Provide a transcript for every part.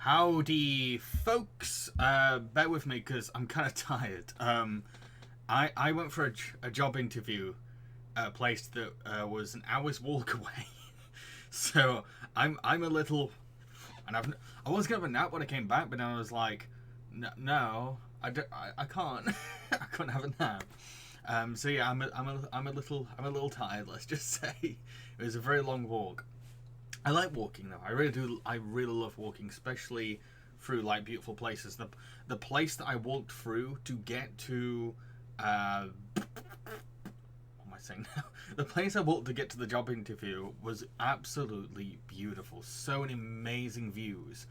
Howdy, folks. Bear with me because I'm kind of tired. I went for a job interview at a place that was an hour's walk away. So I'm a little, and I was gonna have a nap when I came back, but then I was like, no, I can't. I couldn't have a nap. So yeah, I'm a little tired. Let's just say it was a very long walk. I like walking though. I really do. I really love walking, especially through like beautiful places. The place that I walked through to get to, what am I saying now? The place I walked to get to the job interview was absolutely beautiful. So many amazing views,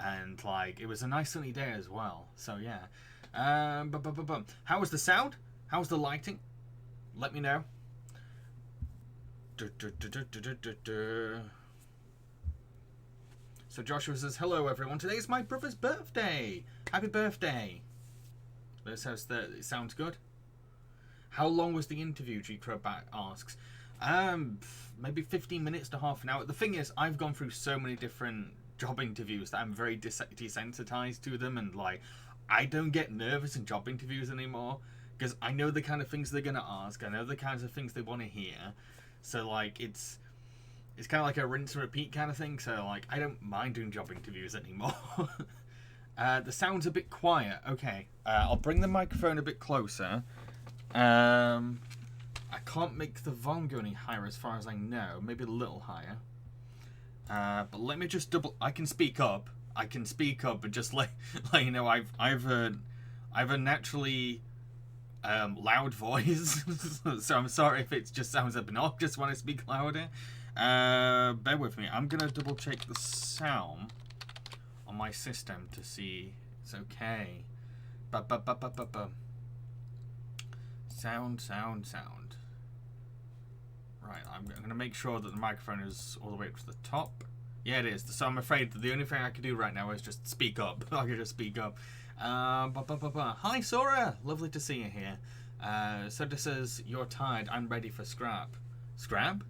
and like it was a nice sunny day as well. So yeah. How was the sound? How was the lighting? Let me know. So Joshua says, hello everyone, today is my brother's birthday. Happy birthday. This says that it sounds good. How long was the interview, G Crowback asks. Maybe 15 minutes to half an hour. The thing is, I've gone through so many different job interviews that I'm very desensitized to them, and like, I don't get nervous in job interviews anymore, because I know the kind of things they're going to ask, I know the kinds of things they want to hear, so like, it's kind of like a rinse and repeat kind of thing, so like I don't mind doing job interviews anymore. The sound's a bit quiet. Okay, I'll bring the microphone a bit closer. I can't make the volume go any higher as far as I know. Maybe a little higher. But let me just double. I can speak up. But just let you know, I've a naturally loud voice, so I'm sorry if it just sounds obnoxious when I speak louder. Bear with me. I'm gonna double check the sound on my system to see it's okay. Sound. Right, I'm gonna make sure that the microphone is all the way up to the top. Yeah, it is. So I'm afraid that the only thing I can do right now is just speak up. I can just speak up. Hi, Sora. Lovely to see you here. Soda says, you're tired. I'm ready for scrap. Scrap?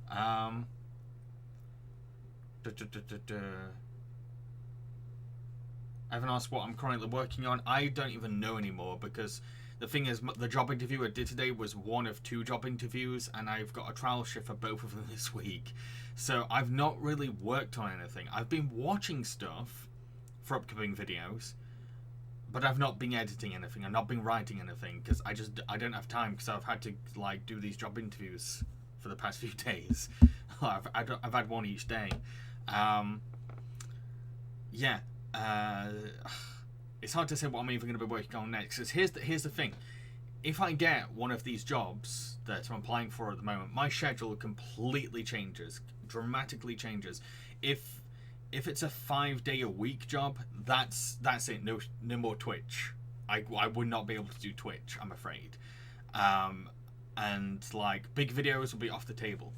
Evan asked what I'm currently working on. I don't even know anymore, because the thing is, the job interview I did today was one of 2 job interviews, and I've got a trial shift for both of them this week. So I've not really worked on anything. I've been watching stuff for upcoming videos, but I've not been editing anything. I've not been writing anything, because I don't have time, because I've had to like do these job interviews for the past few days. I've had one each day. Yeah. It's hard to say what I'm even going to be working on next. Because here's the thing. If I get one of these jobs that I'm applying for at the moment, my schedule completely changes, dramatically changes. If it's a 5-day-a-week job, that's it. No more Twitch. I would not be able to do Twitch, I'm afraid. And like big videos will be off the table.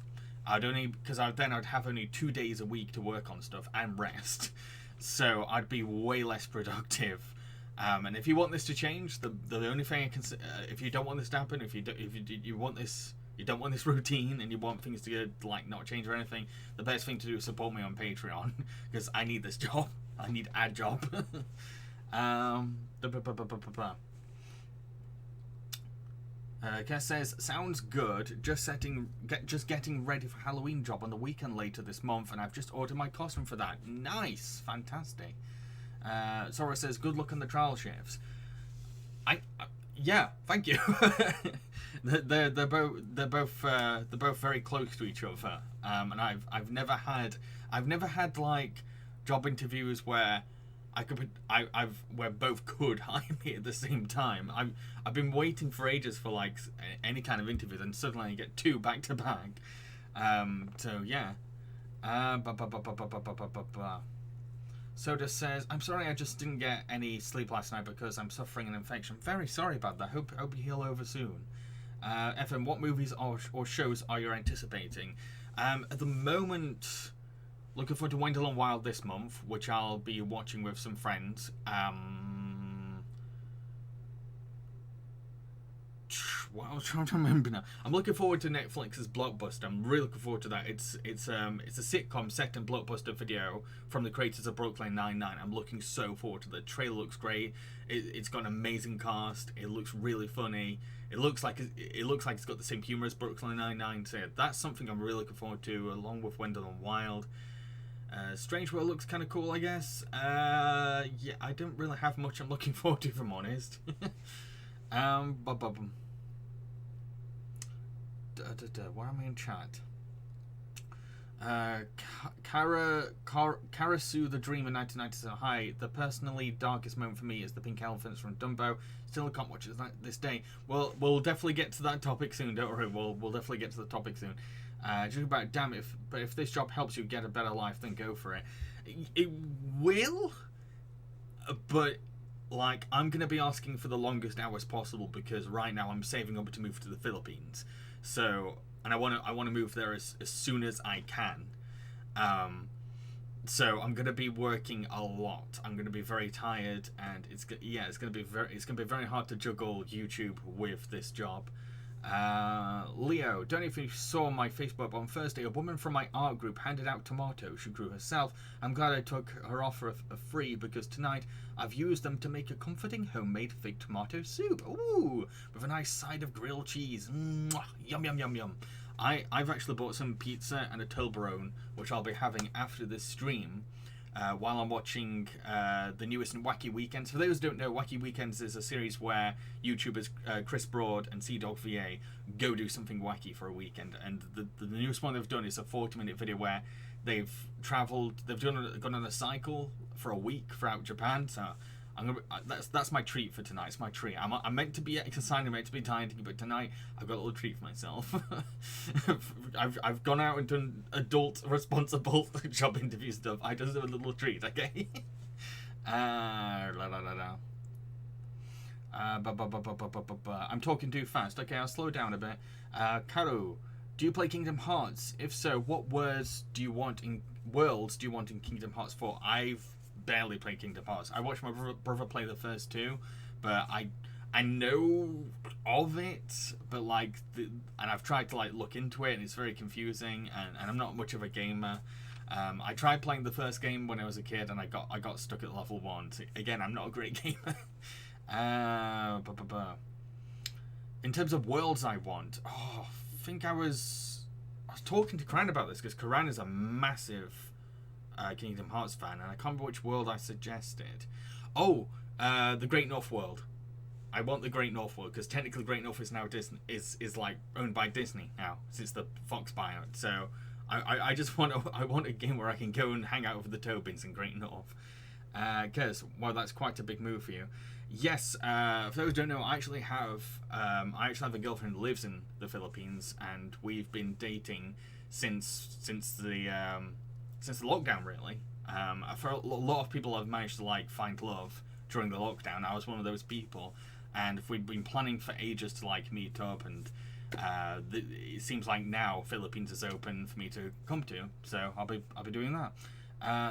I'd have only 2 days a week to work on stuff and rest. So I'd be way less productive. And if you want this to change, the only thing I can say, if you don't want this to happen, if you want this, you don't want this routine, and you want things to like not change or anything, the best thing to do is support me on Patreon, because I need this job. I need a job. Kes says, sounds good. Just getting ready for Halloween job on the weekend later this month, and I've just ordered my costume for that. Nice, fantastic. Sora says, good luck on the trial shifts. Yeah, thank you. they're both very close to each other. And I've never had like job interviews where where both could hire me at the same time. I've been waiting for ages for like any kind of interview, and suddenly I get 2 back to back. So yeah. Soda says, I'm sorry I just didn't get any sleep last night because I'm suffering an infection. Very sorry about that. Hope you heal over soon. FM, what movies or shows are you anticipating? At the moment, looking forward to Wendell and Wild this month, which I'll be watching with some friends. what I was trying to remember now. I'm looking forward to Netflix's Blockbuster. I'm really looking forward to that. It's a sitcom set in Blockbuster Video from the creators of Brooklyn Nine-Nine. I'm looking so forward to the trailer. Looks great. It's got an amazing cast. It looks really funny. It looks like it's got the same humor as Brooklyn Nine-Nine. So that's something I'm really looking forward to, along with Wendell and Wild. Strange World looks kind of cool, I guess. Yeah, I don't really have much I'm looking forward to, if I'm honest. Why am I in chat? Karasu the Dreamer 1997. Hi, the personally darkest moment for me is the pink elephants from Dumbo. Still can't watch it this day. Well, we'll definitely get to that topic soon. Don't worry, we'll definitely get to the topic soon. Just about damn it. But if this job helps you get a better life, then go for it. It will, but like I'm gonna be asking for the longest hours possible because right now I'm saving up to move to the Philippines. So, and I want to move there as soon as I can. So I'm gonna be working a lot. I'm gonna be very tired, and it's gonna be very hard to juggle YouTube with this job. Leo, don't know if you saw my Facebook on Thursday. A woman from my art group handed out tomatoes she grew herself. I'm glad I took her offer of free because tonight I've used them to make a comforting homemade fig tomato soup. Ooh, with a nice side of grilled cheese. Mwah, yum yum yum yum. I've actually bought some pizza and a Toblerone, which I'll be having after this stream. While I'm watching the newest in Wacky Weekends. For those who don't know, Wacky Weekends is a series where YouTubers Chris Broad and CDog VA go do something wacky for a weekend. And the newest one they've done is a 40-minute video where they've gone on a cycle for a week throughout Japan. So that's my treat for tonight. It's my treat. I'm meant to be exercising, I'm meant to be dieting, but tonight I've got a little treat for myself. I've gone out and done adult responsible job interview stuff. I just have a little treat, okay? I'm talking too fast. Okay, I'll slow down a bit. Karo, do you play Kingdom Hearts? If so, what worlds do you want in Kingdom Hearts 4? I've barely played Kingdom Hearts. I watched my brother play the first two, but I know of it, but and I've tried to look into it, and it's very confusing, and I'm not much of a gamer. I tried playing the first game when I was a kid, and I got stuck at level 1. So again, I'm not a great gamer. In terms of worlds I want, I think I was talking to Karan about this because Karan is a massive Kingdom Hearts fan, and I can't remember which world I suggested. The Great North World. I want the Great North World because technically Great North is now Disney, is owned by Disney now since the Fox buyout. So I just want a game where I can go and hang out with the Tobins in Great North. Because that's quite a big move for you. Yes, for those who don't know, I actually have a girlfriend who lives in the Philippines, and we've been dating since the lockdown, really. For a lot of people have managed to find love during the lockdown. I was one of those people, and we've been planning for ages to meet up, and it seems like now Philippines is open for me to come to, so I'll be doing that.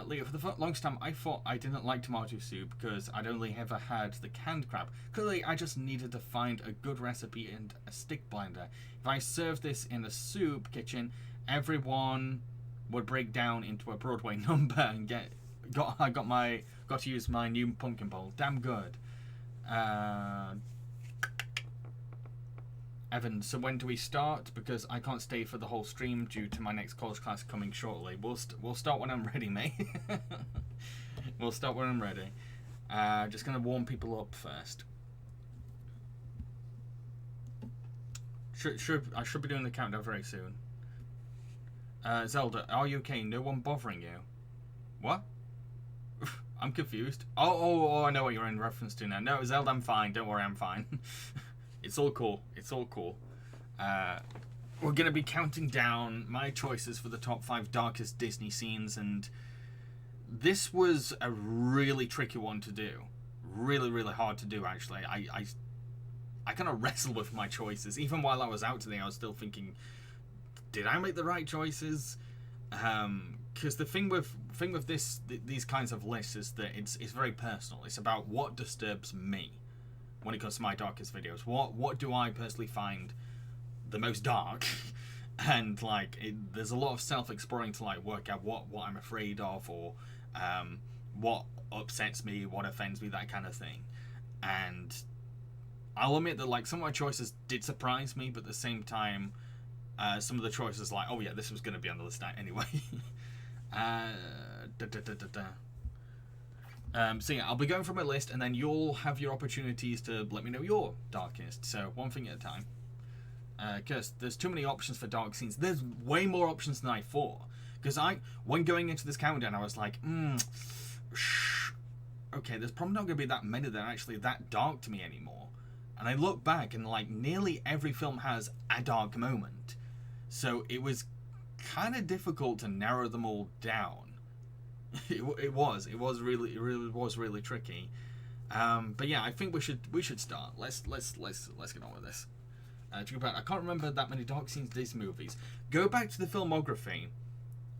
Leo, for the longest time I thought I didn't like tomato soup because I'd only ever had the canned crab. Clearly I just needed to find a good recipe and a stick blender. If I served this in a soup kitchen, everyone would break down into a Broadway number and got to use my new pumpkin bowl. Damn good. Evan, so when do we start? Because I can't stay for the whole stream due to my next college class coming shortly. We'll start when I'm ready, mate. We'll start when I'm ready. Just gonna warm people up first. I should be doing the countdown very soon. Zelda, are you okay? No one bothering you? What? I'm confused. Oh, I know what you're in reference to now. No, Zelda, I'm fine. Don't worry, I'm fine. It's all cool. It's all cool. We're going to be counting down my choices for the top 5 darkest Disney scenes, and this was a really tricky one to do. Really, really hard to do, actually. I kind of wrestled with my choices. Even while I was out today, I was still thinking, did I make the right choices? Because the thing with these kinds of lists is that it's very personal. It's about what disturbs me. when it comes to my darkest videos. What do I personally find the most dark? And like, there's a lot of self-exploring to like work out what I'm afraid of, or what upsets me, what offends me, that kind of thing. And I'll admit that like some of my choices did surprise me, but at the same time, some of the choices like, oh yeah, this was going to be on the list anyway. So yeah, I'll be going through my list, and then you'll have your opportunities to let me know your darkest. So one thing at a time. Because there's too many options for dark scenes. There's way more options than I thought. Because when going into this countdown, I was like, okay, there's probably not going to be that many that are actually that dark to me anymore. And I look back, and like nearly every film has a dark moment. So it was kind of difficult to narrow them all down. It was really tricky. But yeah, I think we should start. Let's get on with this. I can't remember that many dark scenes in these movies. Go back to the filmography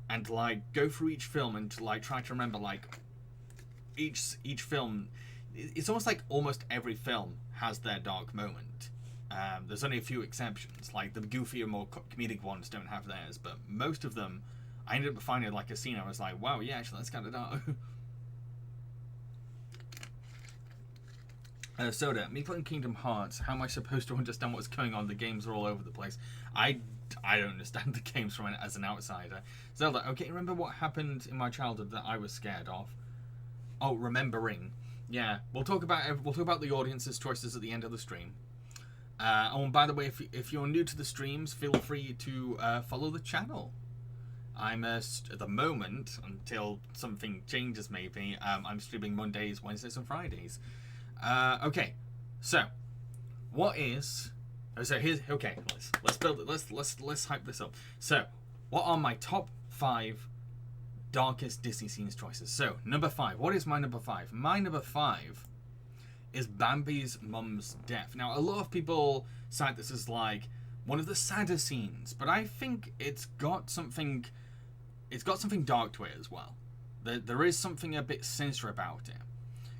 and like go through each film and like try to remember like each film. It's almost like almost every film has their dark moment. There's only a few exceptions, like the goofier, more comedic ones don't have theirs, but most of them I ended up finding like a scene I was like, wow, yeah, actually that's kind of dark. Soda, me playing Kingdom Hearts, how am I supposed to understand what's going on? The games are all over the place. I don't understand the games as an outsider. Zelda, okay, remember what happened in my childhood that I was scared of? Oh, remembering. Yeah, we'll talk about the audience's choices at the end of the stream. Oh, and by the way, if you're new to the streams, feel free to follow the channel. I'm at the moment, until something changes maybe, I'm streaming Mondays, Wednesdays, and Fridays. Okay, so what is? So here's okay. Let's build it. Let's hype this up. So, what are my top 5 darkest Disney scenes choices? So number 5. What is my number 5? My number 5 is Bambi's mum's death. Now, a lot of people cite this as like one of the saddest scenes, but I think it's got something dark to it as well. There is something a bit sinister about it.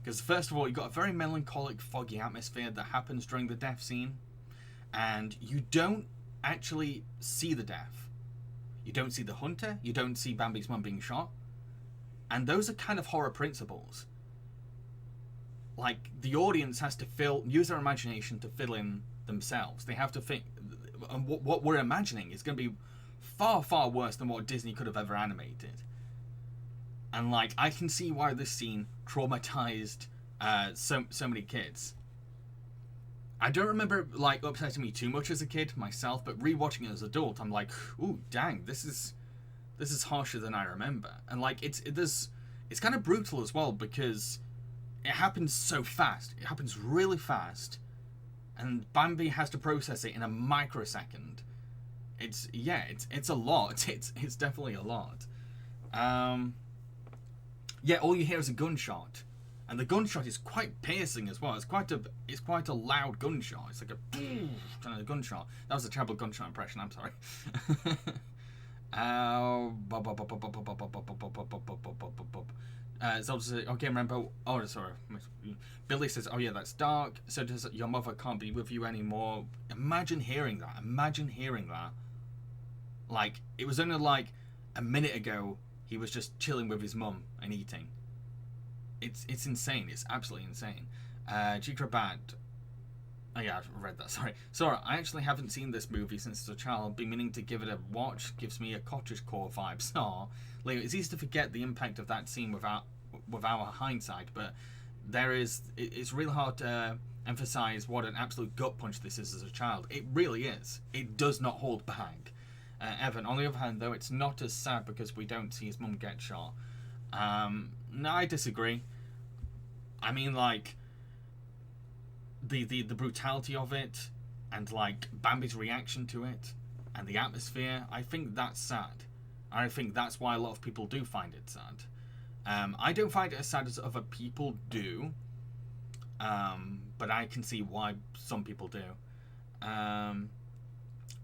Because first of all, you've got a very melancholic, foggy atmosphere that happens during the death scene. And you don't actually see the death. You don't see the hunter. You don't see Bambi's mum being shot. And those are kind of horror principles. Like, the audience has to use their imagination to fill in themselves. They have to think, and what we're imagining is going to be far, far worse than what Disney could have ever animated. And like, I can see why this scene traumatized so many kids. I don't remember it like upsetting me too much as a kid myself, but rewatching it as an adult, I'm like, ooh, dang, this is harsher than I remember. And like, it's kind of brutal as well, because it happens so fast. It happens really fast, and Bambi has to process it in a microsecond. It's a lot. It's definitely a lot. Yeah, all you hear is a gunshot, and the gunshot is quite piercing as well. It's quite a loud gunshot. It's like a kind of gunshot. That was a terrible gunshot impression. I'm sorry. So okay, remember. Oh, sorry. Billy says, "Oh yeah, that's dark. So does your mother can't be with you anymore." Imagine hearing that. Like, it was only like a minute ago he was just chilling with his mum and eating. It's insane. It's absolutely insane. Chikrabat. Oh yeah, I've read that. Sorry. I actually haven't seen this movie since as a child. Been meaning to give it a watch. Gives me a cottagecore vibes. Leo, it's easy to forget the impact of that scene with our hindsight, but it's really hard to emphasize what an absolute gut punch this is as a child. It really is. It does not hold back. Evan, on the other hand, though, it's not as sad because we don't see his mum get shot. No, I disagree. I mean, like, the brutality of it, and like Bambi's reaction to it, and the atmosphere, I think that's sad. I think that's why a lot of people do find it sad. I don't find it as sad as other people do, but I can see why some people do.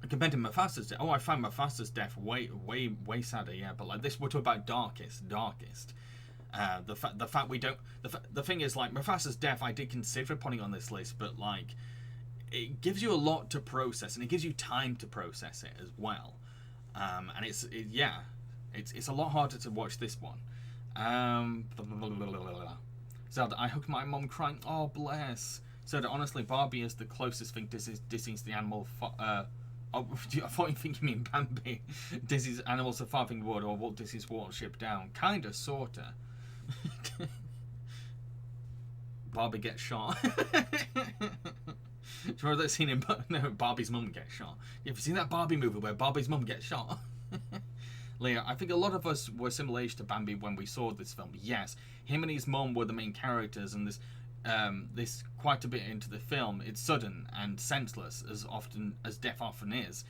Compared to Mufasa's death, I find Mufasa's death way sadder, yeah. But like this, we're talking about darkest. The fact we don't the thing is, like, Mufasa's death, I did consider putting on this list, but like it gives you a lot to process and it gives you time to process it as well. And it's a lot harder to watch this one. Zelda, I hooked my mom crying. Oh, bless. Zelda, honestly, Barbie is the closest thing Disney's the animal. I thought you mean Bambi. Disney's Animals of Farthing Wood or Walt Disney's Watership Down. Kinda, sorta. Barbie gets shot. Do you remember that scene in Barbie's mum gets shot? Have you seen that Barbie movie where Barbie's mum gets shot? Leah, I think a lot of us were similar age to Bambi when we saw this film. Yes, him and his mum were the main characters, and this quite a bit into the film. It's sudden and senseless, as often as death often is.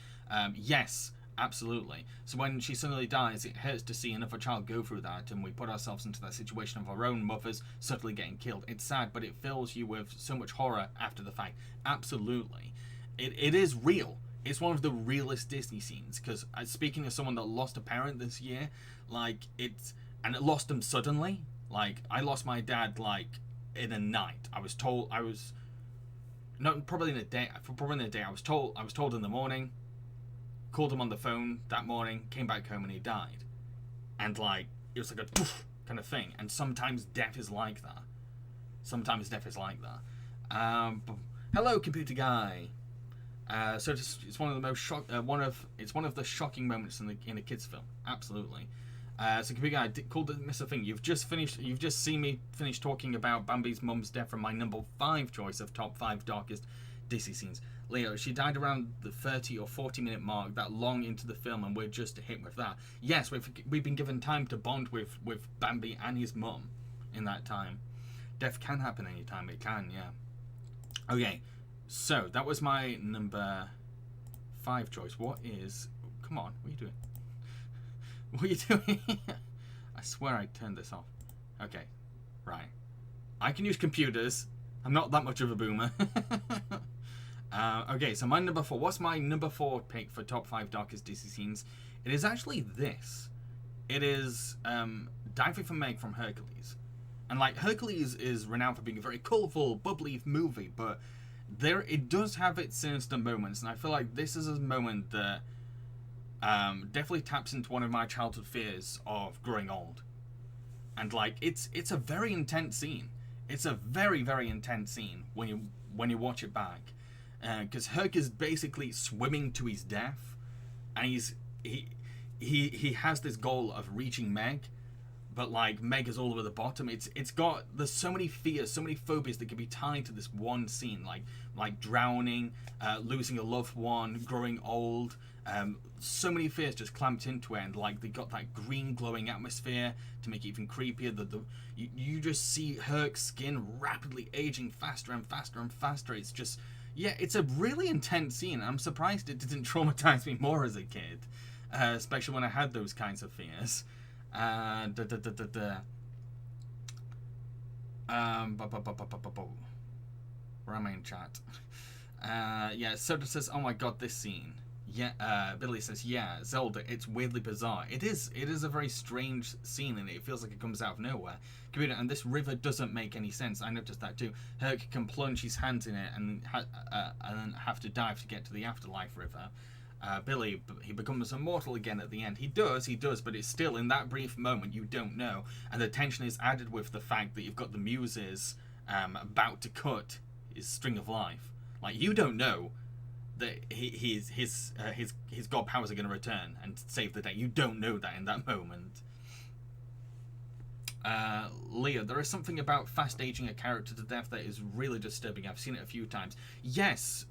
Yes, absolutely. So when she suddenly dies, it hurts to see another child go through that, and we put ourselves into that situation of our own mothers subtly getting killed. It's sad, but it fills you with so much horror after the fact. Absolutely. It is real. It's one of the realest Disney scenes, because speaking as someone that lost a parent this year, like, it lost them suddenly. Like, I lost my dad, like, in a night. Probably in a day. I was told in the morning, called him on the phone that morning, came back home, and he died. And, like, it was like a poof kind of thing. And sometimes death is like that. Hello, computer guy. So it's one of the most it's one of the shocking moments in a kids film. Absolutely. So computer guy, called it miss a thing. You've just seen me finish talking about Bambi's mum's death from my number 5 choice of top 5 darkest Disney scenes. Leo, she died around the 30 or 40 minute mark, that long into the film, and we're just hit with that. Yes, we've been given time to bond with Bambi and his mum in that time. Death can happen anytime. It can, yeah. Okay. So, that was my number 5 choice. Come on, what are you doing? What are you doing? I swear I turned this off. Okay, right. I can use computers. I'm not that much of a boomer. Okay, so my number 4. What's my number 4 pick for top 5 darkest Disney scenes? It is actually this. It is Diving for Meg from Hercules. And, like, Hercules is renowned for being a very colourful, bubbly movie, but it does have its sinister moments, and I feel like this is a moment that definitely taps into one of my childhood fears of growing old. And, like, it's a very intense scene. It's a very, very intense scene when you watch it back, because Herc is basically swimming to his death, and he has this goal of reaching Meg. But, like, Meg is all over the bottom. There's so many fears, so many phobias that can be tied to this one scene, like drowning, losing a loved one, growing old. So many fears just clamped into it, and, like, they got that green glowing atmosphere to make it even creepier. You just see Herc's skin rapidly aging faster and faster and faster. It's just, yeah, it's a really intense scene. I'm surprised it didn't traumatize me more as a kid, especially when I had those kinds of fears. Where am I in chat? Yeah, Soda says, oh my god, this scene. Yeah, Billy says, yeah, Zelda, it's weirdly bizarre. It is a very strange scene, and it feels like it comes out of nowhere. Computer, and this river doesn't make any sense. I noticed that too. Herc can plunge his hands in it and then have to dive to get to the afterlife river. Billy, he becomes immortal again at the end. He does, but it's still, in that brief moment, you don't know. And the tension is added with the fact that you've got the muses about to cut his string of life. Like, you don't know that his god powers are going to return and save the day. You don't know that in that moment. Leah, there is something about fast aging a character to death that is really disturbing. I've seen it a few times. Yes,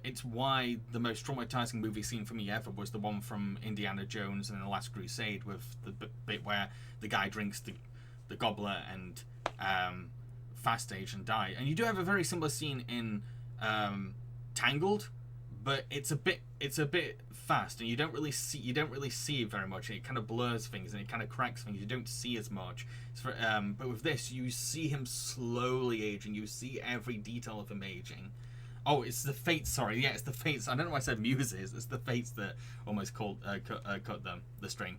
it's why the most traumatizing movie scene for me ever was the one from Indiana Jones and the Last Crusade, with the bit where the guy drinks the goblet and fast age and die. And you do have a very similar scene in Tangled, but it's a bit fast, and you don't really see very much. It kind of blurs things and it kind of cracks things. You don't see as much. But with this, you see him slowly aging. You see every detail of him aging. Oh, it's the Fates. Sorry, yeah, it's the Fates. I don't know why I said muses. It's the Fates that almost cut the string.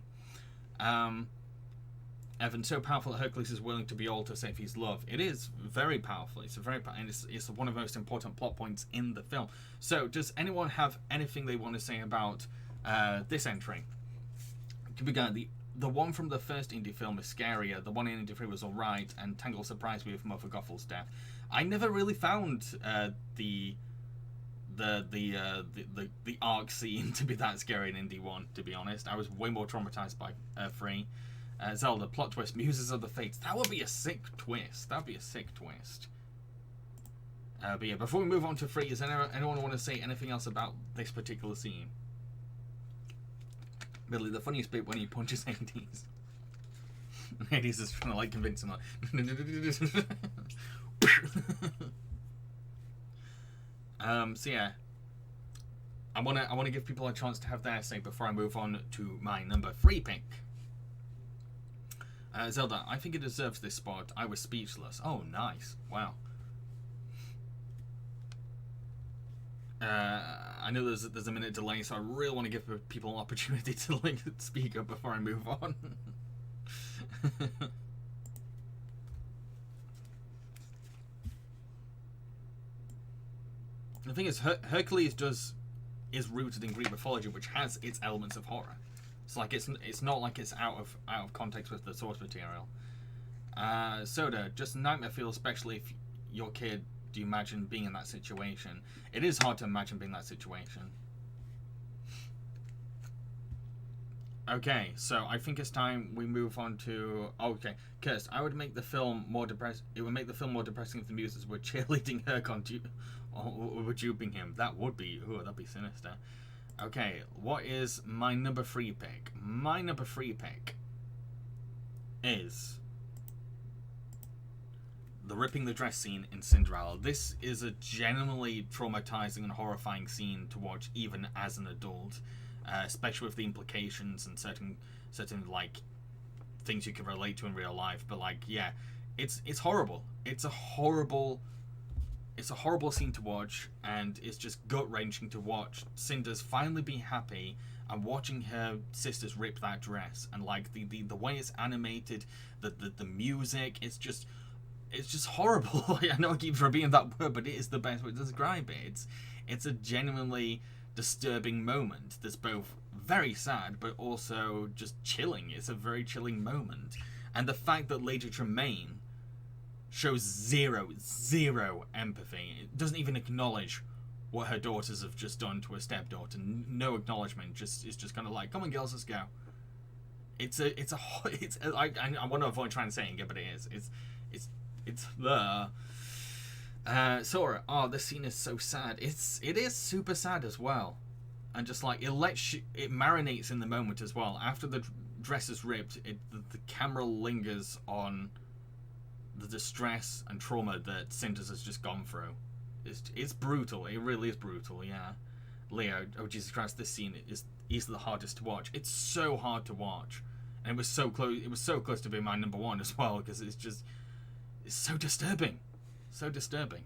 Evan, so powerful that Hercules is willing to be all to save his love. It is very powerful. It's a very and it's one of the most important plot points in the film. So, does anyone have anything they want to say about this entry? The one from the first indie film is scarier. The one in Indie 3 was alright, and Tangle surprised me with Mother Gothel's death. I never really found the arc scene to be that scary in Indie 1, to be honest. I was way more traumatized by 3. Zelda, plot twist, Muses of the Fates. That would be a sick twist. That would be a sick twist. But yeah, before we move on to 3, does anyone want to say anything else about this particular scene? Really, the funniest bit when he punches Hades. Hades is trying to like convince him like so yeah. I wanna give people a chance to have their say before I move on to my number 3 pick. Zelda, I think it deserves this spot. I was speechless. Oh, nice. Wow. I know there's a minute delay, so I really want to give people an opportunity to like speak up before I move on. The thing is, Hercules is rooted in Greek mythology, which has its elements of horror. It's like it's not like it's out of context with the source material. Soda, just nightmare feel, especially if your kid. Do you imagine being in that situation? It is hard to imagine being in that situation. Okay, so I think it's time we move on to... Okay, Kirst, I would make the film more depressing. It would make the film more depressing if the Muses were cheerleading her or were duping him. That would be... Ooh, that'd be sinister. Okay, what is my number 3 pick? My number 3 pick is... the ripping the dress scene in Cinderella. This is a genuinely traumatizing and horrifying scene to watch even as an adult, especially with the implications and certain like things you can relate to in real life. But like, yeah, it's horrible. It's a horrible scene to watch, and it's just gut-wrenching to watch Cinder's finally be happy and watching her sisters rip that dress, and like the way it's animated, the music, it's just horrible. I know I keep repeating that word, but it is the best way to describe it. It's a genuinely disturbing moment that's both very sad but also just chilling. It's a very chilling moment. And the fact that Lady Tremaine shows zero empathy, it doesn't even acknowledge what her daughters have just done to her stepdaughter. No acknowledgement. It's just kind of like, come on girls, let's go. I want to avoid trying to say it, but it is. It's the Sora. Oh, this scene is so sad. It is super sad as well, and just like it marinates in the moment as well. After the dress is ripped, the camera lingers on the distress and trauma that Cinder's has just gone through. It's brutal. It really is brutal. Yeah, Leo. Oh Jesus Christ! This scene is easily the hardest to watch. It's so hard to watch, and it was so close. It was so close to being my number 1 as well, because it's so disturbing. So disturbing.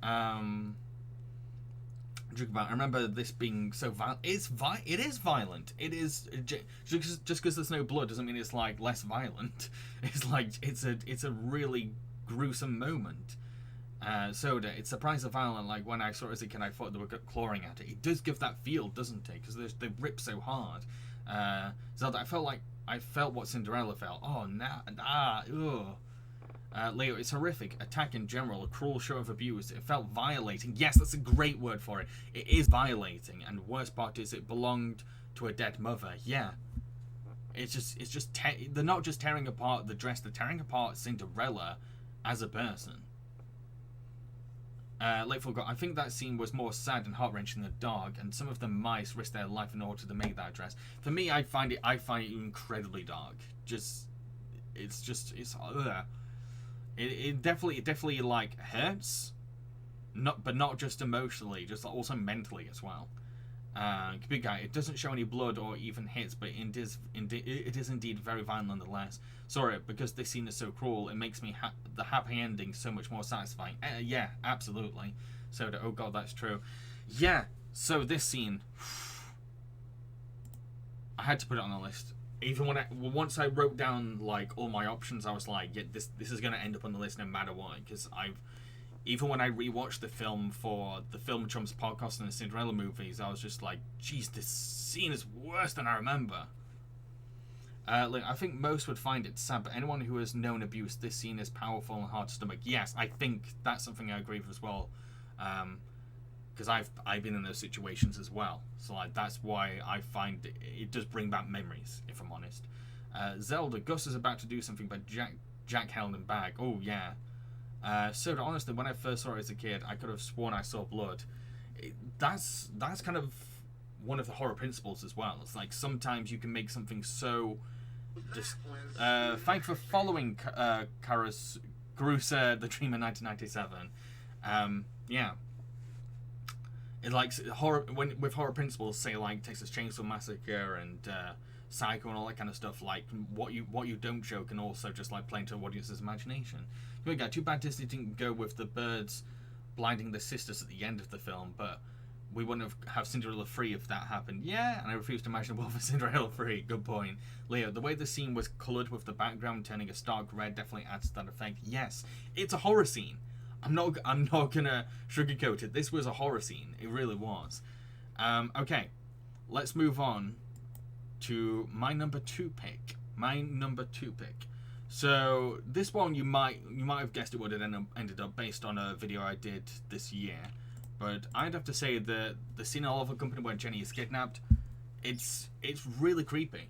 I remember this being so violent. It is violent. It is just because there's no blood doesn't mean it's like less violent. It's like it's a really gruesome moment. Soda, it's surprisingly violent. Like when I saw it as a kid, I thought they were clawing at it. It does give that feel, doesn't it? Because they rip so hard. Zelda, I felt what Cinderella felt. Oh ugh. Leo, it's horrific. Attack in general, a cruel show of abuse. It felt violating. Yes, that's a great word for it. It is violating, and the worst part is it belonged to a dead mother. Yeah. It's just they're not just tearing apart the dress, they're tearing apart Cinderella as a person. Lakeful God, I think that scene was more sad and heart-wrenching than dark, and some of the mice risked their life in order to make that dress. For me, I find it incredibly dark. It definitely like hurts, but not just emotionally, just also mentally as well. Big guy, it doesn't show any blood or even hits, but it is indeed very violent nonetheless. Sorry, because this scene is so cruel, it makes me the happy ending so much more satisfying. Yeah, absolutely. So, oh god, that's true. Yeah, so this scene, I had to put it on the list. even when once I wrote down like all my options, I was like, yeah, this is gonna end up on the list no matter what, because even when I rewatched the film for the Film Chumps podcast and the Cinderella movies, I was just like, geez, this scene is worse than I remember. Look, I think most would find it sad, but anyone who has known abuse, this scene is powerful and hard to stomach. Yes, I think that's something I agree with as well, because I've been in those situations as well. So like that's why I find it does bring back memories, if I'm honest. Zelda, Gus is about to do something, but Jack held him back. Oh yeah. So honestly, when I first saw it as a kid, I could have sworn I saw blood. That's kind of one of the horror principles as well. It's like sometimes you can make something so just thanks for following Carusa the Dreamer 1997. Yeah, it likes horror with horror principles, say like Texas Chainsaw Massacre and Psycho and all that kind of stuff. Like what you don't show can also just like play into an audience's imagination. Here we go. Too bad Disney didn't go with the birds blinding the sisters at the end of the film, but we wouldn't have Cinderella 3 if that happened. Yeah, and I refuse to imagine a world for Cinderella 3. Good point. Leo, the way the scene was coloured with the background turning a stark red definitely adds to that effect. Yes, it's a horror scene. I'm not gonna sugarcoat it. This was a horror scene. It really was. Okay, let's move on to my number 2 pick. So this one you might have guessed it would have ended up based on a video I did this year. But I'd have to say that the scene in Oliver Company where Jenny is kidnapped, it's really creepy.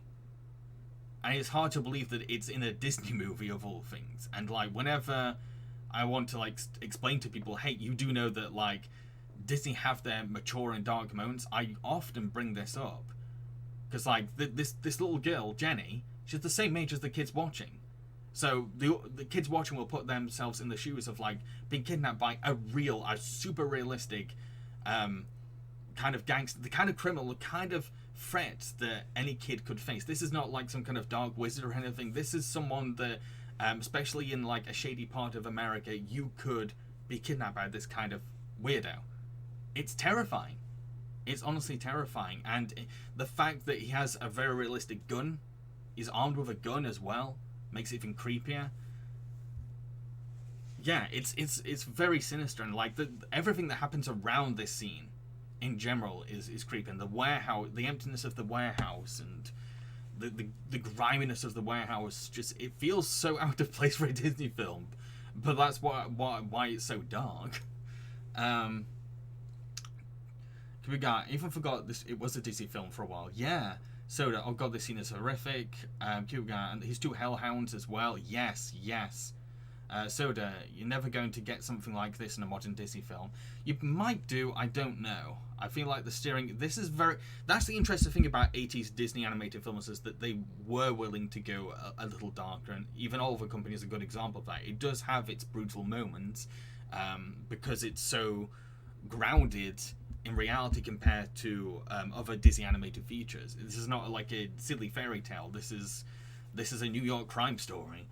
And it's hard to believe that it's in a Disney movie of all things. And like whenever I want to like explain to people, hey, you do know that like Disney have their mature and dark moments, I often bring this up. Because like this little girl, Jenny, she's the same age as the kids watching. So the kids watching will put themselves in the shoes of like being kidnapped by a super realistic kind of gangster, the kind of criminal, the kind of threat that any kid could face. This is not like some kind of dark wizard or anything. This is someone that, especially in like a shady part of America, you could be kidnapped by this kind of weirdo. It's terrifying. It's honestly terrifying. And the fact that he has a very realistic gun, he's armed with a gun as well, makes it even creepier. Yeah, it's very sinister, and like everything that happens around this scene in general is creepy. And the warehouse, the emptiness of the warehouse, and the griminess of the warehouse, just it feels so out of place for a Disney film. But that's why it's so dark. We got even forgot this. It was a Disney film for a while. Yeah. Soda, oh god, this scene is horrific. Kuga, and his 2 hellhounds as well. Yes. Soda, you're never going to get something like this in a modern Disney film. You might do, I don't know. I feel like the steering, that's the interesting thing about 80s Disney animated films, is that they were willing to go a little darker, and even Oliver Company is a good example of that. It does have its brutal moments, because it's so grounded in reality compared to other Disney animated features. This is not like a silly fairy tale. This is a New York crime story.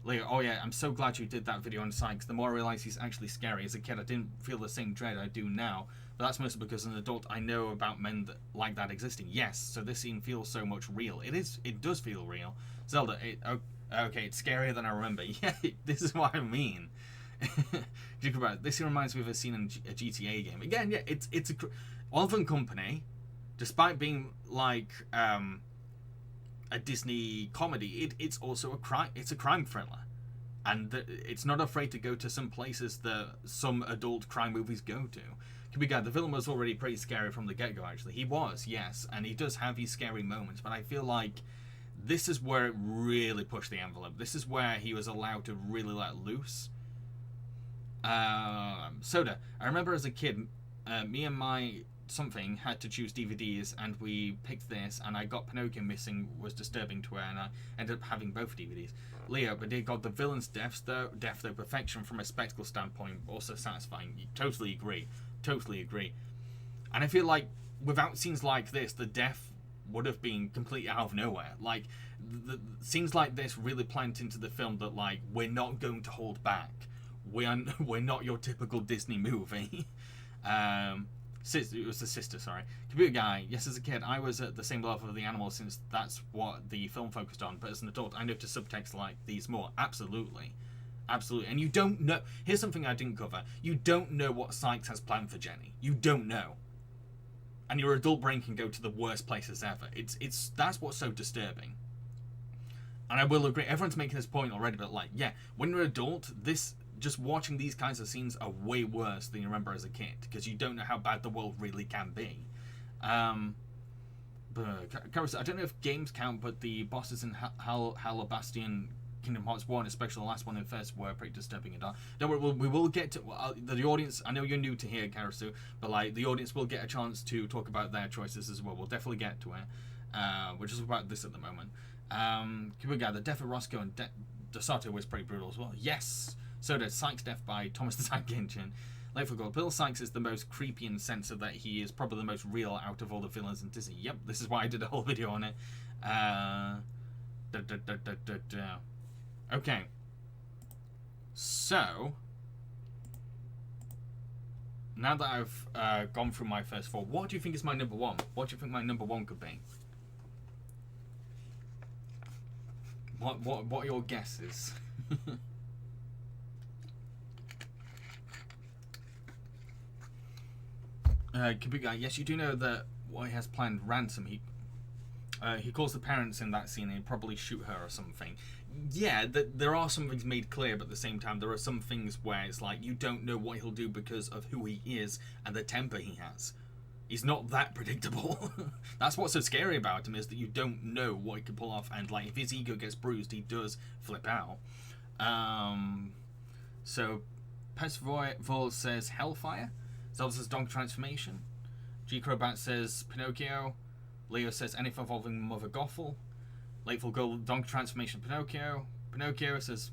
Leo, oh yeah, I'm so glad you did that video on Psych, because the more I realize he's actually scary. As a kid, I didn't feel the same dread I do now, but that's mostly because as an adult, I know about men like that existing. Yes, so this scene feels so much real. It does feel real. Zelda, okay, it's scarier than I remember. Yeah, this is what I mean. This reminds me of a scene in a GTA game. Again, yeah, it's a Oliver Company, despite being like a Disney comedy, it's also a crime. It's a crime thriller, and it's not afraid to go to some places that some adult crime movies go to. The villain was already pretty scary from the get-go. Actually, he was, yes, and he does have these scary moments. But I feel like this is where it really pushed the envelope. This is where he was allowed to really let loose. Soda, I remember as a kid, me and my something had to choose DVDs, and we picked this, and I got Pinocchio missing was disturbing to her, and I ended up having both DVDs. Leo, but dear God, the villain's death though perfection from a spectacle standpoint, also satisfying. Totally agree. And I feel like without scenes like this, the death would have been completely out of nowhere. Like the scenes like this really plant into the film that like we're not going to hold back. We're not your typical Disney movie. It was the sister, sorry. Computer guy, yes, as a kid, I was at the same level of the animals since that's what the film focused on. But as an adult, I noticed subtext like these more. Absolutely. Absolutely. And you don't know. Here's something I didn't cover. You don't know what Sykes has planned for Jenny. You don't know. And your adult brain can go to the worst places ever. That's what's so disturbing. And I will agree. Everyone's making this point already, but like, yeah, when you're an adult, just watching these kinds of scenes are way worse than you remember as a kid, because you don't know how bad the world really can be. But I don't know if games count, but the bosses in Halabastian Kingdom Hearts 1, especially the last one in first, were pretty disturbing and dark. Don't worry, we will get to the audience. I know you're new to here, Karasu, but like the audience will get a chance to talk about their choices as well. We'll definitely get to it. We're just about this at the moment. The death of Roscoe and DeSoto was pretty brutal as well. Yes. So did Sykes' death by Thomas the Tank Engine. Late for gold. Bill Sykes is the most creepy in the sense of that he is probably the most real out of all the villains in Disney. Yep, this is why I did a whole video on it. Okay. So, now that I've gone through my first four, what do you think is my number one? What do you think my number one could be? What are your guesses? Computer guy, yes, you do know that what he has planned ransom. He calls the parents in that scene and he'd probably shoot her or something. Yeah, there are some things made clear, but at the same time, there are some things where it's like you don't know what he'll do because of who he is and the temper he has. He's not that predictable. That's what's so scary about him, is that you don't know what he can pull off, and like if his ego gets bruised, he does flip out. So, Pesvoy says Hellfire. Zelda says Donkey Transformation. G Crobat says Pinocchio. Leo says anything involving Mother Gothel. Lateful Gold, Donkey Transformation, Pinocchio. Pinocchio says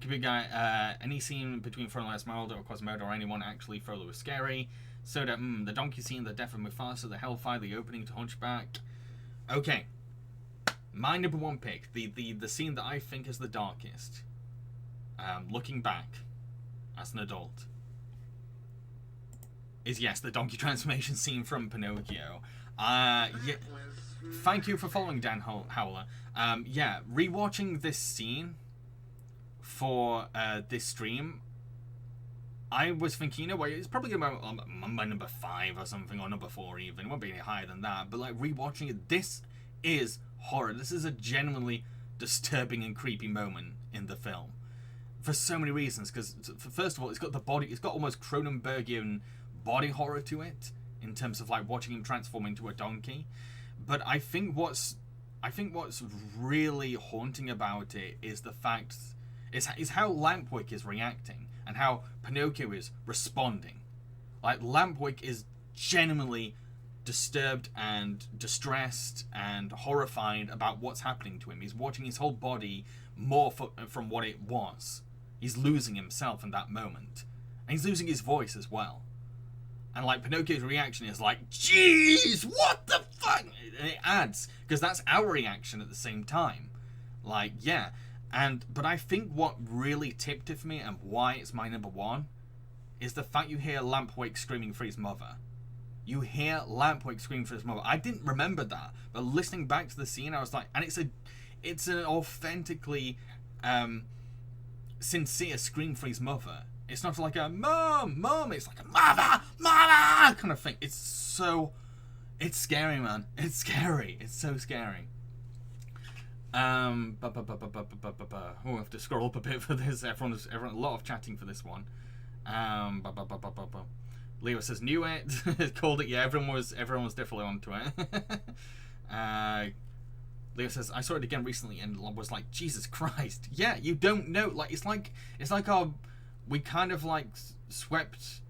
Big Guy, any scene between Frollo and Esmeralda or Quasimodo or anyone, actually Frollo was scary. Soda, the donkey scene, the death of Mufasa, the Hellfire, the opening to Hunchback. Okay. My number one pick, the scene that I think is the darkest, looking back as an adult, is yes, the donkey transformation scene from Pinocchio. Yeah, thank you for following, Dan Howler. Yeah, rewatching this scene for this stream, I was thinking, you know what, it's probably about my number 5 or something, or number 4 even. It won't be any higher than that. But like rewatching it, this is horror. This is a genuinely disturbing and creepy moment in the film for so many reasons. Because first of all, it's got the body, it's got almost Cronenbergian body horror to it in terms of like watching him transform into a donkey. But I think what's really haunting about it is the fact is how Lampwick is reacting and how Pinocchio is responding. Like Lampwick is genuinely disturbed and distressed and horrified about what's happening to him. He's watching his whole body morph from what it was. He's losing himself in that moment. And he's losing his voice as well. And like Pinocchio's reaction is like, jeez, what the fuck? And it adds, because that's our reaction at the same time. Like, yeah. But I think what really tipped it for me and why it's my number one is the fact you hear Lampwick screaming for his mother. You hear Lampwick screaming for his mother. I didn't remember that, but listening back to the scene, I was like, and it's an authentically sincere scream for his mother. It's not like a mom. It's like a mother kind of thing. It's scary, man. It's scary. It's so scary. Oh, I have to scroll up a bit for this. Everyone, a lot of chatting for this one. Leo says knew it. Called it. Yeah, everyone was definitely onto it. Leo says I saw it again recently and was like, Jesus Christ. Yeah, you don't know. Like it's like we kind of like swept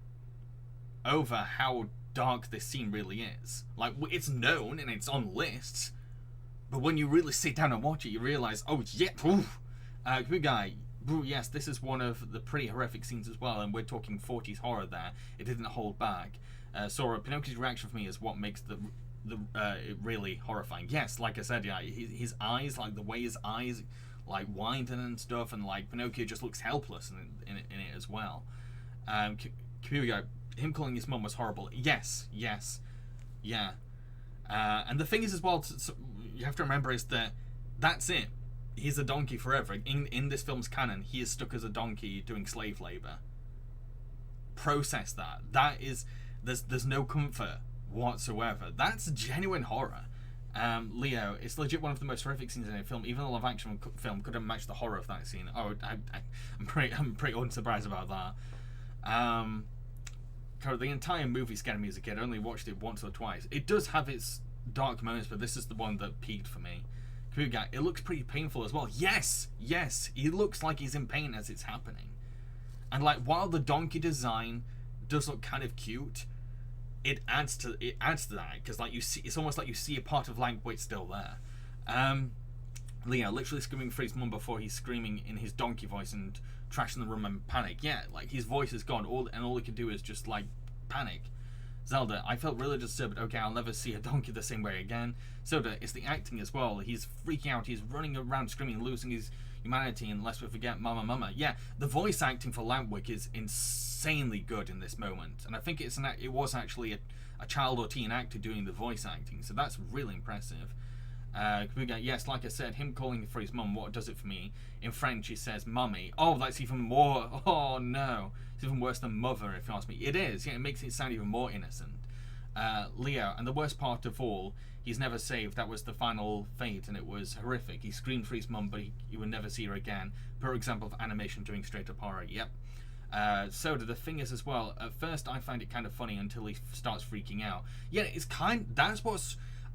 over how dark this scene really is. Like it's known and it's on lists. But when you really sit down and watch it, you realise, oh, yeah, good guy, yes, this is one of the pretty horrific scenes as well, and we're talking 40s horror there. It didn't hold back. Sora, Pinocchio's reaction for me is what makes it really horrifying. Yes, like I said, yeah, his eyes, like the way his eyes, like widen and stuff, and like Pinocchio just looks helpless in it as well. Computer guy, him calling his mum was horrible. Yes, yeah. And the thing is as well, you have to remember is that that's it. He's a donkey forever. In this film's canon, he is stuck as a donkey doing slave labor. Process that. That is, there's no comfort whatsoever. That's genuine horror. Leo, it's legit one of the most horrific scenes in a film. Even a live action film couldn't match the horror of that scene. Oh, I'm pretty unsurprised about that. The entire movie scared me as a kid. I only watched it once or twice. It does have its dark moments, but this is the one that peaked for me. It looks pretty painful as well. Yes, he looks like he's in pain as it's happening. And like, while the donkey design does look kind of cute, it adds to that, because like, you see, it's almost like you see a part of Langwit still there. Leo literally screaming for his mum before he's screaming in his donkey voice and trashing the room and panic. Yeah, like his voice is gone, all he can do is just like panic. Zelda, I felt really disturbed. Okay, I'll never see a donkey the same way again. Soda, it's the acting as well. He's freaking out. He's running around screaming, losing his humanity, and lest we forget Mama. Yeah, the voice acting for Lampwick is insanely good in this moment. And I think it was actually a child or teen actor doing the voice acting. So that's really impressive. Yes, like I said, him calling for his mum, what does it for me? In French, he says, Mummy. Oh, that's even more. Oh, no. It's even worse than mother, if you ask me. It is. Yeah, it makes it sound even more innocent. Leo, and the worst part of all, he's never saved. That was the final fate, and it was horrific. He screamed for his mum, but he would never see her again. Per example of animation doing straight-up horror. Yep. Soda, the thing is as well, at first I find it kind of funny until he starts freaking out. Yeah,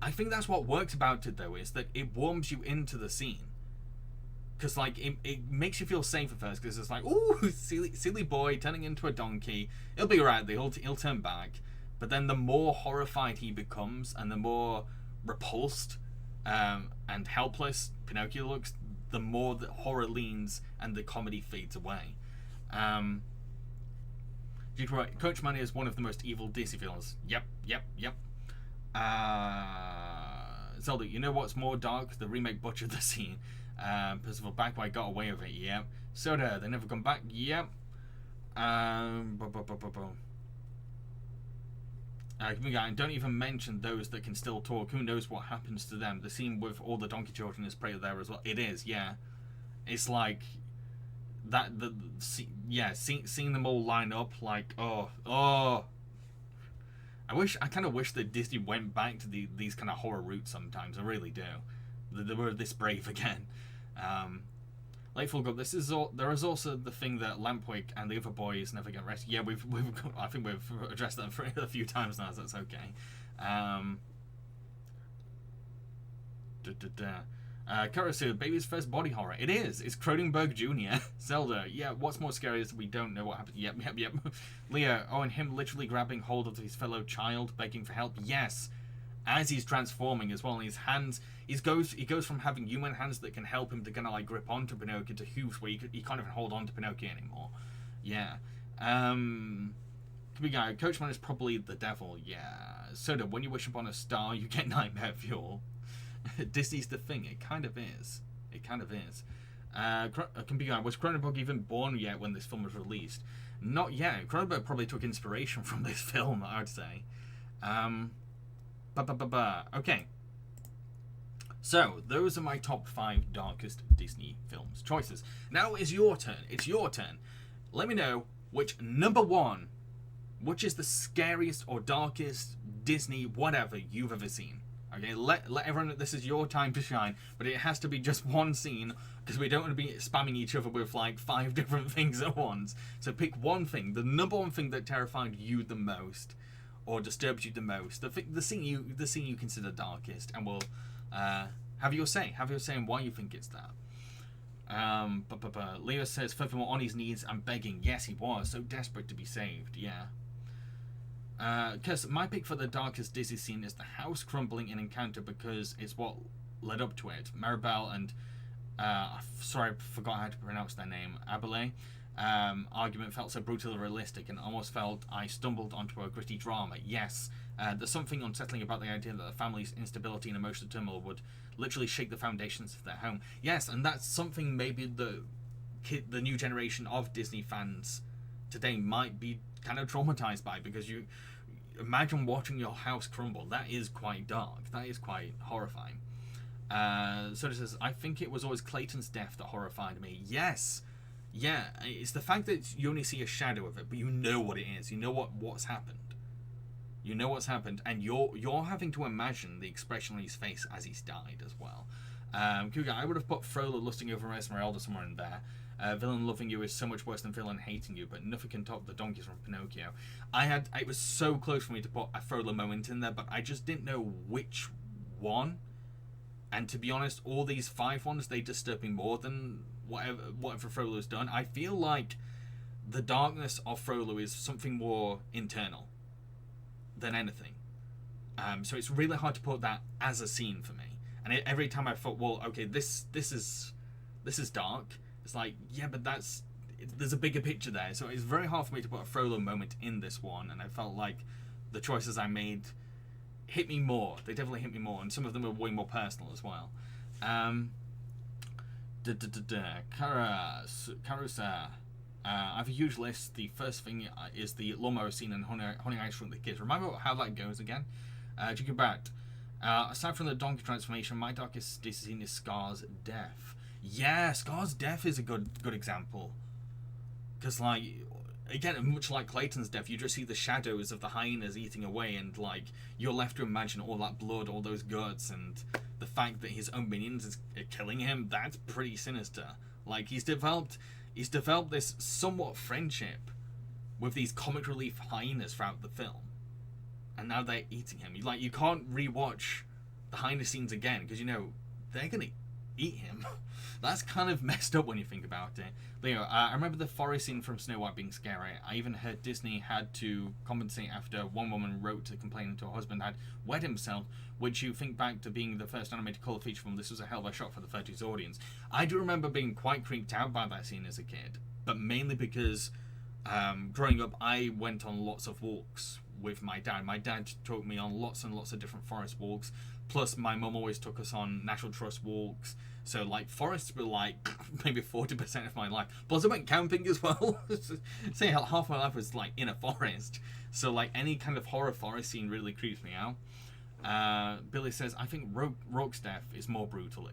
I think that's what works about it, though, is that it warms you into the scene. Because, like, it makes you feel safe at first, because it's like, ooh, silly boy turning into a donkey. It'll be alright, he'll turn back. But then the more horrified he becomes, and the more repulsed and helpless Pinocchio looks, the more the horror leans and the comedy fades away. Coach Manny is one of the most evil Disney villains. Yep. Zelda, you know what's more dark? The remake butchered the scene. Percival Backway got away with it. Yep. Soda, they never come back. Yep. Don't even mention those that can still talk. Who knows what happens to them? The scene with all the donkey children is pretty there as well. It is, yeah. It's like that. Seeing them all line up, like, oh. I kind of wish that Disney went back to these kind of horror roots sometimes. I really do. They were this brave again. Like Full God, there is also the thing that Lampwick and the other boys never get rescued. Yeah, I think we've addressed that for a few times now, so that's okay. Karasu, baby's first body horror. It is. It's Cronenberg Jr. Zelda. Yeah, what's more scary is we don't know what happened. Yep. Leo. Oh, and him literally grabbing hold of his fellow child, begging for help. Yes. As he's transforming as well, his hands, he goes from having human hands that can help him to kind of like grip onto Pinocchio to hooves where he can't even hold on to Pinocchio anymore. Yeah. Coach Man is probably the devil. Yeah. Soda, when you wish upon a star, you get nightmare fuel. Disney's the thing. It kind of is. Was Cronenberg even born yet when this film was released? Not yet. Cronenberg probably took inspiration from this film, I would say. Okay. So, those are my top 5 darkest Disney films choices. Now is your turn. It's your turn. Let me know which number 1, which is the scariest or darkest Disney whatever you've ever seen. Okay, let everyone know this is your time to shine, but it has to be just one scene, because we don't want to be spamming each other with like 5 different things at once. So pick one thing, the number 1 thing that terrified you the most, or disturbs you the most, the scene you consider darkest, and we'll have your say on why you think it's that. Leo says, furthermore, on his knees and begging. Yes, he was so desperate to be saved. Yeah. Because my pick for the darkest Disney scene is the house crumbling in Encanto, because it's what led up to it. Maribel and sorry, I forgot how to pronounce their name. Abele. Argument felt so brutally realistic, and almost felt I stumbled onto a gritty drama. Yes, there's something unsettling about the idea that the family's instability and emotional turmoil would literally shake the foundations of their home. Yes, and that's something maybe the new generation of Disney fans today might be kind of traumatized by, because you imagine watching your house crumble. That is quite dark. That is quite horrifying. So it says, I think it was always Clayton's death that horrified me. Yes. Yeah, it's the fact that you only see a shadow of it, but you know what it is. You know what's happened. You know what's happened, and you're having to imagine the expression on his face as he's died as well. Cougar, I would have put Frollo lusting over Esmeralda somewhere in there. Villain loving you is so much worse than villain hating you, but nothing can top the donkeys from Pinocchio. It was so close for me to put a Frollo moment in there, but I just didn't know which one. And to be honest, all these 5 ones, they disturb me more than whatever Frollo's done. I feel like the darkness of Frollo is something more internal than anything. So it's really hard to put that as a scene for me. And every time I thought, well, okay, this is dark. It's like, yeah, but there's a bigger picture there. So it's very hard for me to put a Frollo moment in this one. And I felt like the choices I made hit me more. They definitely hit me more, and some of them are way more personal as well. Karusa. I have a huge list. The first thing is the lawnmower scene in Honey, I Shrunk the Kids. Remember how that goes again? Jigabrat. Aside from the donkey transformation, my darkest scene is Scar's death. Yeah, Scar's death is a good example. Because, like, again, much like Clayton's death, you just see the shadows of the hyenas eating away, and, like, you're left to imagine all that blood, all those guts, and the fact that his own minions are killing him. That's pretty sinister. Like, he's developed this somewhat friendship with these comic relief hyenas throughout the film, and now they're eating him. Like, you can't rewatch the hyena scenes again, because you know they're gonna eat him. That's kind of messed up when you think about it. Leo, I remember the forest scene from Snow White being scary. I even heard Disney had to compensate after one woman wrote to complain to her husband had wet himself, which you think back to being the first animated colour feature film, this was a hell of a shock for the 30s audience. I do remember being quite creeped out by that scene as a kid, but mainly because growing up I went on lots of walks with my dad. My dad took me on lots and lots of different forest walks, plus my mum always took us on National Trust walks. So, like, forests were, like, maybe 40% of my life. Plus, I went camping as well. Say half my life was, like, in a forest. So, like, any kind of horror forest scene really creeps me out. Billy says, I think Rourke's death is more brutal.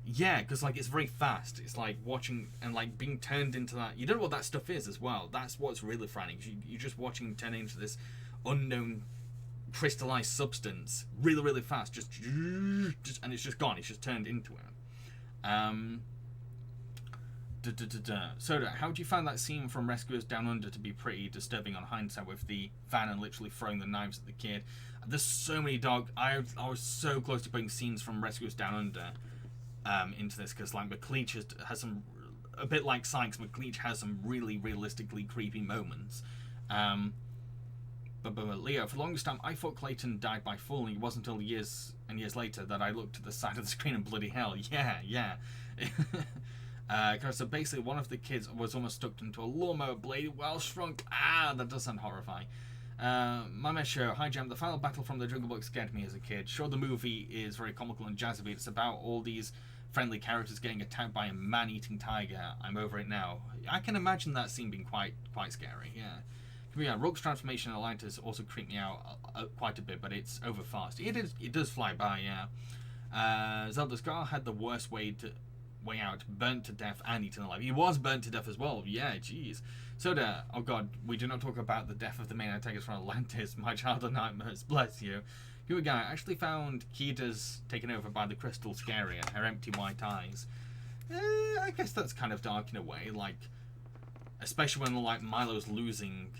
Yeah, because, like, it's very fast. It's like watching and, like, being turned into that. You don't know what that stuff is as well. That's what's really frightening. You're just watching him turn into this unknown crystallized substance really, really fast. Just and it's just gone. It's just turned into it. Soda, how do you find that scene from Rescuers Down Under to be pretty disturbing on hindsight, with the van and literally throwing the knives at the kid? There's so many I was so close to putting scenes from Rescuers Down Under into this, because like McLeach has some, a bit like Sykes, McLeach has some really realistically creepy moments. But Leo, for the longest time I thought Clayton died by falling. It wasn't until years and years later that I looked at the side of the screen and bloody hell, yeah. So basically one of the kids was almost stuck into a lawnmower blade while shrunk. That does sound horrifying. My show, Hi Jam, the final battle from the Jungle Book scared me as a kid. Sure, the movie is very comical and jazzy, but it's about all these friendly characters getting attacked by a man-eating tiger. I'm over it now. I can imagine that scene being quite scary, yeah. Yeah, Rourke's transformation in Atlantis also creeped me out quite a bit, but it's over fast. It does fly by, yeah. Zelda Scar had the worst way out, burnt to death and eaten alive. He was burnt to death as well, yeah, jeez. Soda, oh god, we do not talk about the death of the main antagonist from Atlantis. My childhood nightmares, bless you. Here we go. I actually found Kida's taken over by the crystal scary and her empty white eyes. I guess that's kind of dark in a way, like, especially when like Milo's losing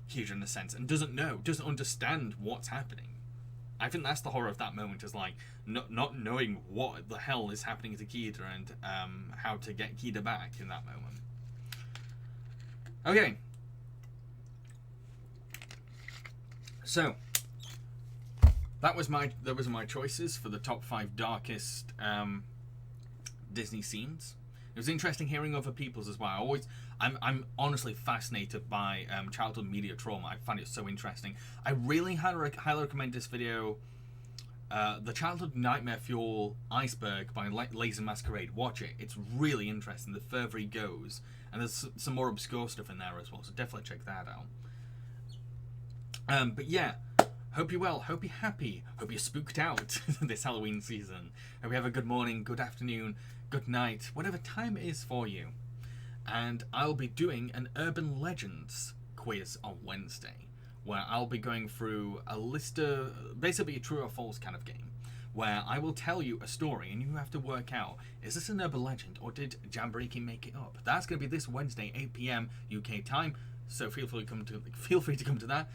Kida in a sense and doesn't understand what's happening. I think that's the horror of that moment, is like not knowing what the hell is happening to Kida and how to get Kida back in that moment. Okay, so that was my choices for the top 5 darkest Disney scenes. It was interesting hearing other people's as well. I'm honestly fascinated by childhood media trauma. I find it so interesting. I really highly recommend this video The Childhood Nightmare Fuel Iceberg by Laser Masquerade. Watch it. It's really interesting the further he goes. And there's some more obscure stuff in there as well, so definitely check that out. But yeah, hope you're well, hope you're happy, hope you're spooked out this Halloween season. Hope you have a good morning, good afternoon, good night, whatever time it is for you. And I'll be doing an Urban Legends quiz on Wednesday, where I'll be going through a list of, basically a true or false kind of game, where I will tell you a story and you have to work out, is this an urban legend or did Jambareeqi make it up? That's going to be this Wednesday, 8 PM UK time, so feel free to come to that.